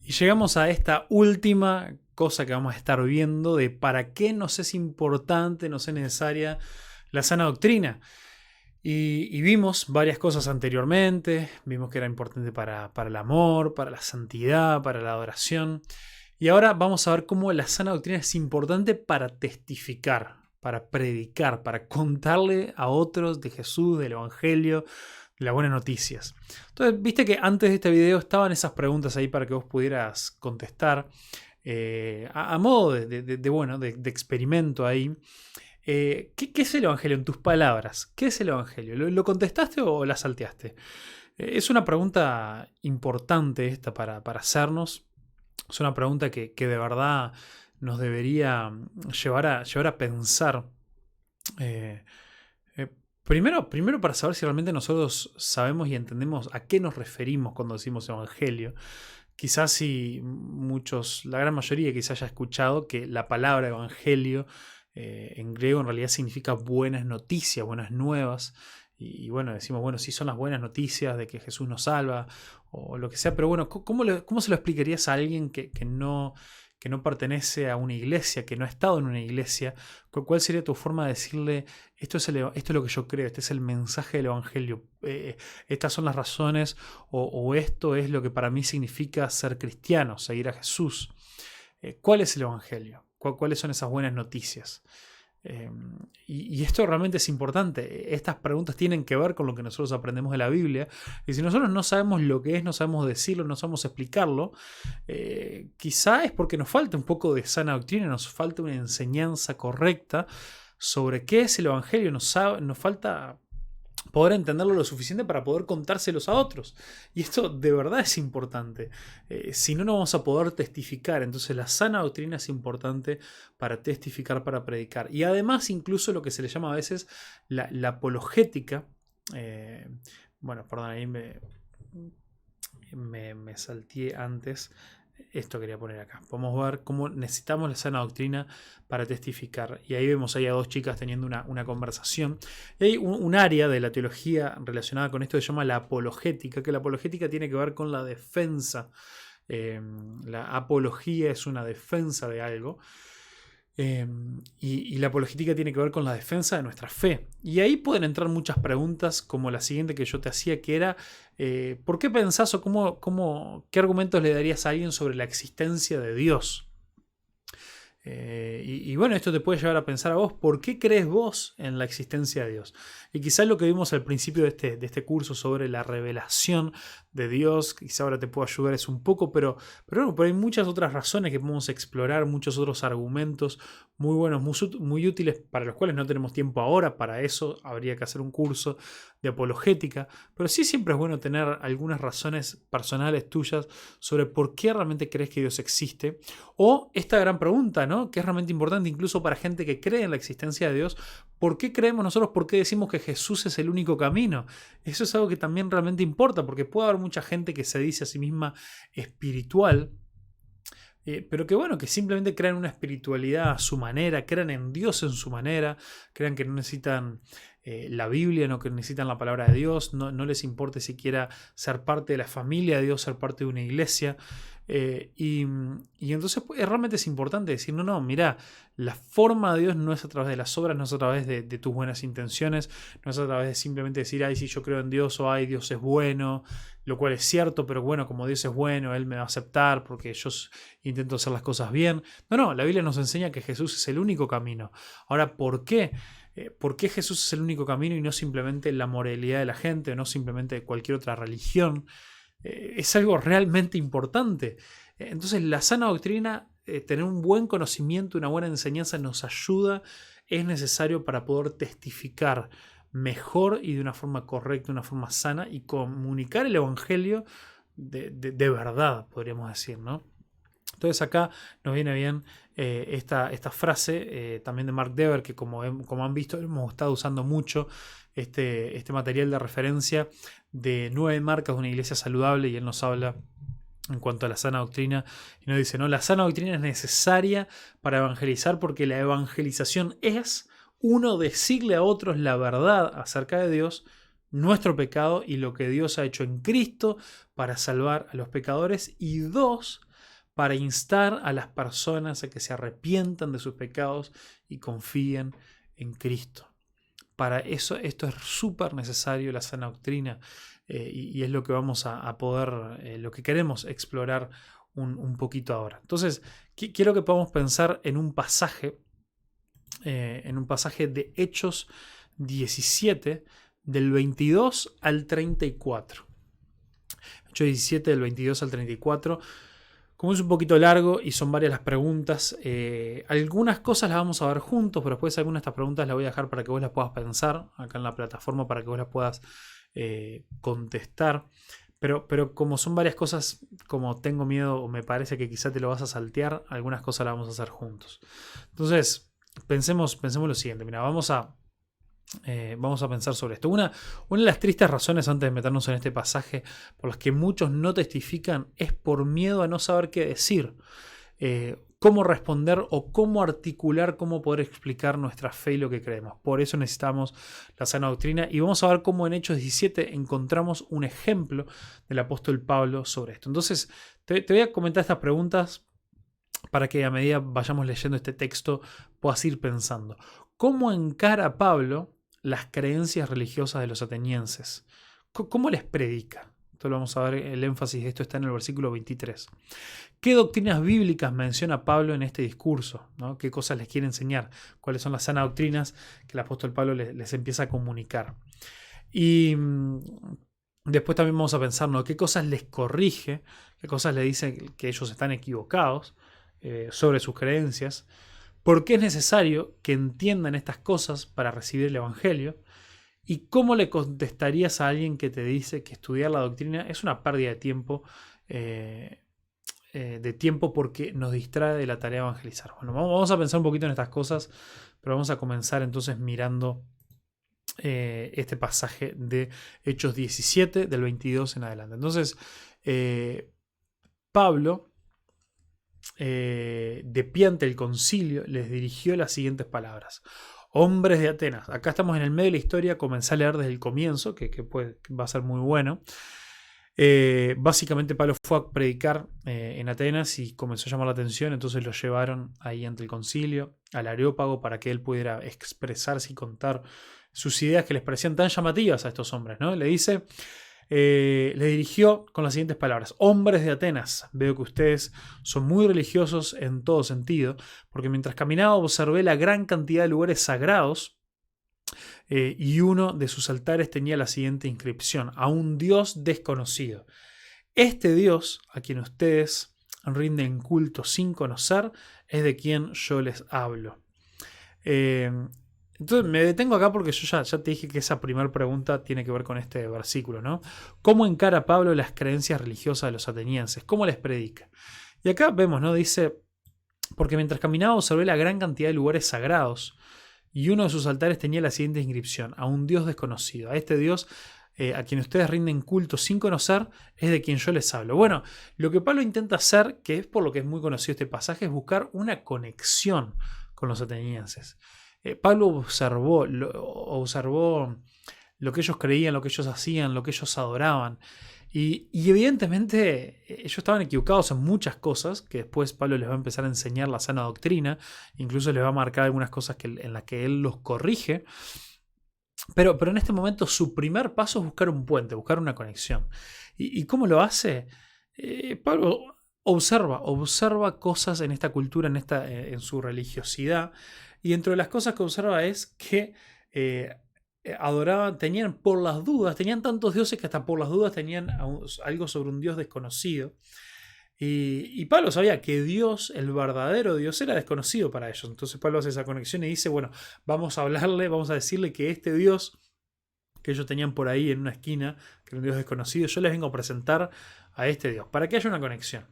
Y llegamos a esta última cosa que vamos a estar viendo de para qué nos es importante, nos es necesaria la sana doctrina. Y vimos varias cosas anteriormente, vimos que era importante para el amor, para la santidad, para la adoración. Y ahora vamos a ver cómo la sana doctrina es importante para testificar, para predicar, para contarle a otros de Jesús, del Evangelio, de las buenas noticias. Entonces, viste que antes de este video estaban esas preguntas ahí para que vos pudieras contestar a modo de experimento ahí. ¿Qué es el Evangelio en tus palabras? ¿Qué es el Evangelio? ¿Lo contestaste o la salteaste? Es una pregunta importante esta para hacernos. Es una pregunta que de verdad nos debería llevar a pensar. Primero para saber si realmente nosotros sabemos y entendemos a qué nos referimos cuando decimos Evangelio. Quizás si la gran mayoría quizás haya escuchado que la palabra Evangelio en griego en realidad significa buenas noticias, buenas nuevas. Y bueno, decimos, bueno, sí son las buenas noticias de que Jesús nos salva o lo que sea, pero bueno, ¿cómo se lo explicarías a alguien que no pertenece a una iglesia, que no ha estado en una iglesia? ¿Cuál sería tu forma de decirle, esto es lo que yo creo, este es el mensaje del Evangelio, estas son las razones o esto es lo que para mí significa ser cristiano, seguir a Jesús? ¿Cuál es el Evangelio? ¿Cuáles son esas buenas noticias? Y esto realmente es importante. Estas preguntas tienen que ver con lo que nosotros aprendemos de la Biblia. Y si nosotros no sabemos lo que es, no sabemos decirlo, no sabemos explicarlo, quizá es porque nos falta un poco de sana doctrina, nos falta una enseñanza correcta sobre qué es el Evangelio, nos falta poder entenderlo lo suficiente para poder contárselos a otros. Y esto de verdad es importante. Si no, no vamos a poder testificar. Entonces la sana doctrina es importante para testificar, para predicar. Y además incluso lo que se le llama a veces la apologética. Bueno, perdón, ahí me salteé antes. Esto quería poner acá. Podemos ver cómo necesitamos la sana doctrina para testificar. Y ahí vemos ahí a dos chicas teniendo una conversación. Y hay un área de la teología relacionada con esto que se llama la apologética, que la apologética tiene que ver con la defensa. La apología es una defensa de algo. Y la apologética tiene que ver con la defensa de nuestra fe. Y ahí pueden entrar muchas preguntas como la siguiente que yo te hacía, que era ¿por qué pensás o qué argumentos le darías a alguien sobre la existencia de Dios? Y bueno, esto te puede llevar a pensar a vos, ¿por qué crees vos en la existencia de Dios? Y quizás lo que vimos al principio de este curso sobre la revelación de Dios, quizá ahora te puedo ayudar es un poco, pero hay muchas otras razones que podemos explorar, muchos otros argumentos muy buenos, muy útiles, para los cuales no tenemos tiempo ahora. Para eso habría que hacer un curso de apologética, pero sí siempre es bueno tener algunas razones personales tuyas sobre por qué realmente crees que Dios existe, o esta gran pregunta, ¿no?, que es realmente importante incluso para gente que cree en la existencia de Dios: ¿por qué creemos nosotros? ¿Por qué decimos que Jesús es el único camino? Eso es algo que también realmente importa, porque puede haber mucha gente que se dice a sí misma espiritual, pero que bueno, que simplemente crean una espiritualidad a su manera, crean en Dios en su manera, crean que no necesitan la Biblia, no que necesitan la palabra de Dios, no les importa siquiera ser parte de la familia de Dios, ser parte de una iglesia. Y entonces realmente es importante decir, no, mira, la forma de Dios no es a través de las obras, no es a través de tus buenas intenciones, no es a través de simplemente decir, ay, sí, yo creo en Dios, o ay, Dios es bueno, lo cual es cierto, pero bueno, como Dios es bueno, Él me va a aceptar porque yo intento hacer las cosas bien. No, la Biblia nos enseña que Jesús es el único camino. Ahora, ¿por qué? ¿Por qué Jesús es el único camino y no simplemente la moralidad de la gente, o no simplemente cualquier otra religión? Es algo realmente importante. Entonces la sana doctrina, tener un buen conocimiento, una buena enseñanza nos ayuda, es necesario para poder testificar mejor y de una forma correcta, de una forma sana, y comunicar el Evangelio de verdad, podríamos decir, ¿no? Entonces acá nos viene bien esta frase también de Mark Dever, que como han visto hemos estado usando mucho este material de referencia de 9 marcas de una iglesia saludable, y él nos habla en cuanto a la sana doctrina y nos dice, no, la sana doctrina es necesaria para evangelizar, porque la evangelización es, uno, decirle a otros la verdad acerca de Dios, nuestro pecado y lo que Dios ha hecho en Cristo para salvar a los pecadores, y dos, para instar a las personas a que se arrepientan de sus pecados y confíen en Cristo. Para eso, esto es súper necesario, la sana doctrina, y es lo que vamos a poder, lo que queremos explorar un poquito ahora. Entonces, quiero que podamos pensar en un pasaje de Hechos 17, del 22 al 34. Hechos 17, del 22 al 34. Como es un poquito largo y son varias las preguntas, algunas cosas las vamos a ver juntos, pero después algunas de estas preguntas las voy a dejar para que vos las puedas pensar acá en la plataforma, para que vos las puedas contestar. Pero como son varias cosas, como tengo miedo o me parece que quizá te lo vas a saltear, algunas cosas las vamos a hacer juntos. Entonces, pensemos lo siguiente. Mira, vamos a pensar sobre esto. Una de las tristes razones, antes de meternos en este pasaje, por las que muchos no testifican, es por miedo a no saber qué decir, cómo responder o cómo articular, cómo poder explicar nuestra fe y lo que creemos. Por eso necesitamos la sana doctrina, y vamos a ver cómo en Hechos 17 encontramos un ejemplo del apóstol Pablo sobre esto. Entonces, te voy a comentar estas preguntas para que a medida vayamos leyendo este texto puedas ir pensando. ¿Cómo encara Pablo las creencias religiosas de los atenienses? ¿Cómo les predica? Esto lo vamos a ver, el énfasis de esto está en el versículo 23. ¿Qué doctrinas bíblicas menciona Pablo en este discurso? ¿No? ¿Qué cosas les quiere enseñar? ¿Cuáles son las sanas doctrinas que el apóstol Pablo les empieza a comunicar? Y después también vamos a pensar, ¿no? ¿Qué cosas les corrige? ¿Qué cosas les dice que ellos están equivocados sobre sus creencias? ¿Por qué es necesario que entiendan estas cosas para recibir el Evangelio? ¿Y cómo le contestarías a alguien que te dice que estudiar la doctrina es una pérdida de tiempo porque nos distrae de la tarea de evangelizar? Bueno, vamos a pensar un poquito en estas cosas, pero vamos a comenzar entonces mirando este pasaje de Hechos 17, del 22 en adelante. Entonces, Pablo, de pie ante el concilio, les dirigió las siguientes palabras. Hombres de Atenas. Acá estamos en el medio de la historia, comencé a leer desde el comienzo, que va a ser muy bueno. Básicamente Pablo fue a predicar en Atenas y comenzó a llamar la atención, entonces lo llevaron ahí ante el concilio, al Areópago, para que él pudiera expresarse y contar sus ideas que les parecían tan llamativas a estos hombres, ¿no? Le dirigió con las siguientes palabras. Hombres de Atenas, veo que ustedes son muy religiosos en todo sentido, porque mientras caminaba observé la gran cantidad de lugares sagrados y uno de sus altares tenía la siguiente inscripción: a un Dios desconocido. Este Dios, a quien ustedes rinden culto sin conocer, es de quien yo les hablo. Entonces me detengo acá porque yo ya te dije que esa primera pregunta tiene que ver con este versículo, ¿no? ¿Cómo encara Pablo las creencias religiosas de los atenienses? ¿Cómo les predica? Y acá vemos, ¿no? Dice, porque mientras caminaba observé la gran cantidad de lugares sagrados y uno de sus altares tenía la siguiente inscripción: a un Dios desconocido. A este Dios a quien ustedes rinden culto sin conocer, es de quien yo les hablo. Bueno, lo que Pablo intenta hacer, que es por lo que es muy conocido este pasaje, es buscar una conexión con los atenienses. Pablo observó lo que ellos creían, lo que ellos hacían, lo que ellos adoraban. Y evidentemente ellos estaban equivocados en muchas cosas, que después Pablo les va a empezar a enseñar la sana doctrina, incluso les va a marcar algunas cosas en las que él los corrige. Pero en este momento su primer paso es buscar un puente, buscar una conexión. ¿Y cómo lo hace? Pablo observa cosas en esta cultura, en su religiosidad. Y dentro de las cosas que observa es que adoraban, tenían por las dudas, tenían tantos dioses que hasta por las dudas tenían algo sobre un Dios desconocido. Y Pablo sabía que Dios, el verdadero Dios, era desconocido para ellos. Entonces Pablo hace esa conexión y dice, bueno, vamos a decirle que este Dios que ellos tenían por ahí en una esquina, que era un Dios desconocido, yo les vengo a presentar a este Dios, para que haya una conexión.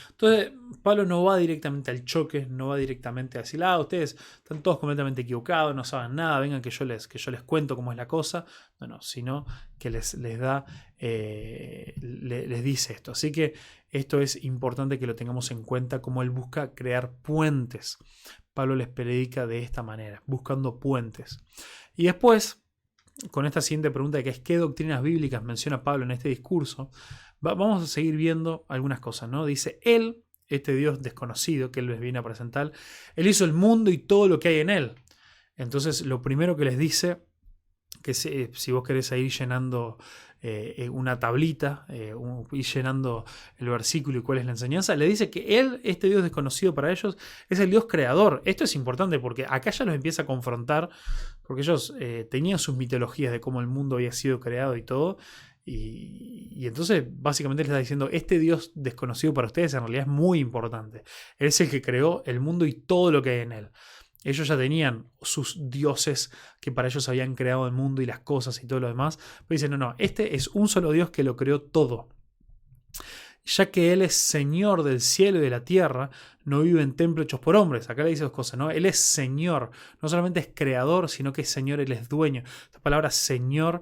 Entonces, Pablo no va directamente al choque, no va directamente a decir, ustedes están todos completamente equivocados, no saben nada, vengan que yo les cuento cómo es la cosa. No, sino que les dice esto. Así que esto es importante que lo tengamos en cuenta, como él busca crear puentes. Pablo les predica de esta manera, buscando puentes. Y después, con esta siguiente pregunta, que es ¿qué doctrinas bíblicas menciona Pablo en este discurso? Vamos a seguir viendo algunas cosas, ¿no? Dice, Él, este Dios desconocido que Él les viene a presentar, Él hizo el mundo y todo lo que hay en Él. Entonces, lo primero que les dice, que si vos querés ir llenando una tablita, ir llenando el versículo y cuál es la enseñanza, le dice que Él, este Dios desconocido para ellos, es el Dios creador. Esto es importante porque acá ya los empieza a confrontar, porque ellos tenían sus mitologías de cómo el mundo había sido creado y todo. Y entonces básicamente les está diciendo, este Dios desconocido para ustedes en realidad es muy importante. Él es el que creó el mundo y todo lo que hay en él. Ellos ya tenían sus dioses que para ellos habían creado el mundo y las cosas y todo lo demás. Pero dicen, no, este es un solo Dios que lo creó todo. Ya que Él es Señor del cielo y de la tierra, no vive en templos hechos por hombres. Acá le dice dos cosas, ¿no? Él es Señor, no solamente es creador, sino que es Señor, Él es dueño. Esta palabra Señor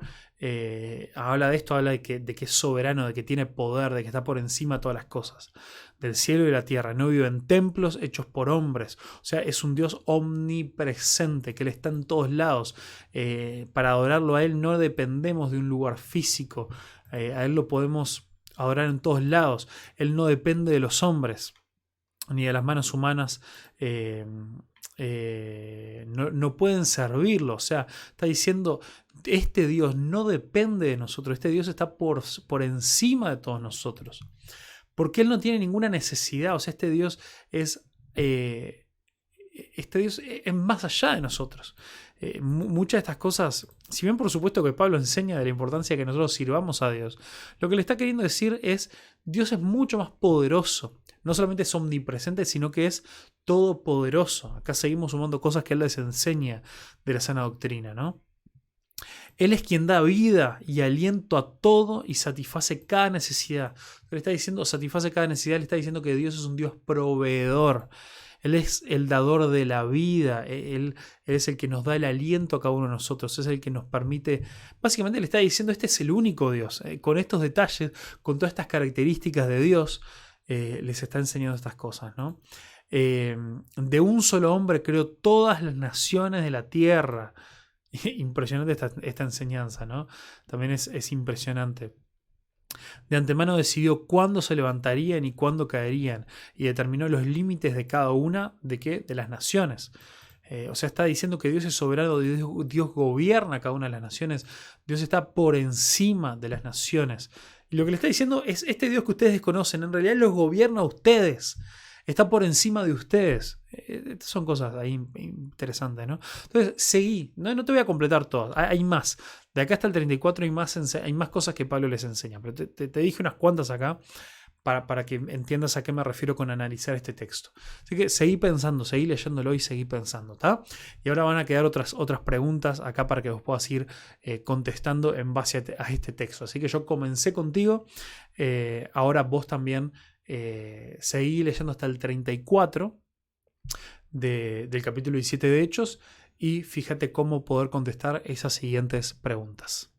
habla de esto, habla de que es soberano, de que tiene poder, de que está por encima de todas las cosas. Del cielo y de la tierra, no vive en templos hechos por hombres. O sea, es un Dios omnipresente, que Él está en todos lados. Para adorarlo a Él no dependemos de un lugar físico. A Él lo podemos adorar en todos lados. Él no depende de los hombres ni de las manos humanas. No pueden servirlo. O sea, está diciendo, este Dios no depende de nosotros. Este Dios está por encima de todos nosotros. Porque Él no tiene ninguna necesidad. O sea, este Dios es más allá de nosotros. Muchas de estas cosas, si bien por supuesto que Pablo enseña de la importancia de que nosotros sirvamos a Dios, lo que le está queriendo decir es, Dios es mucho más poderoso. No solamente es omnipresente, sino que es todopoderoso. Acá seguimos sumando cosas que Él les enseña de la sana doctrina, ¿no? Él es quien da vida y aliento a todo y satisface cada necesidad. Le está diciendo, satisface cada necesidad, le está diciendo que Dios es un Dios proveedor. Él es el dador de la vida, él es el que nos da el aliento a cada uno de nosotros, es el que nos permite, básicamente le está diciendo, este es el único Dios, con estos detalles, con todas estas características de Dios, les está enseñando estas cosas, ¿no? De un solo hombre creó todas las naciones de la tierra. Impresionante esta enseñanza, ¿no? También es impresionante. De antemano decidió cuándo se levantarían y cuándo caerían, y determinó los límites de cada una de las naciones. O sea, está diciendo que Dios es soberano, Dios gobierna cada una de las naciones, Dios está por encima de las naciones. Y lo que le está diciendo es, este Dios que ustedes desconocen, en realidad los gobierna a ustedes. Está por encima de ustedes. Estas son cosas ahí interesantes, ¿no? Entonces, seguí. No te voy a completar todas. Hay más. De acá hasta el 34 hay más cosas que Pablo les enseña. Pero te dije unas cuantas acá para que entiendas a qué me refiero con analizar este texto. Así que seguí pensando, seguí leyéndolo y seguí pensando, ¿está? Y ahora van a quedar otras preguntas acá para que vos puedas ir contestando en base a este texto. Así que yo comencé contigo. Ahora vos también seguí leyendo hasta el 34 del capítulo 17 de Hechos y fíjate cómo poder contestar esas siguientes preguntas.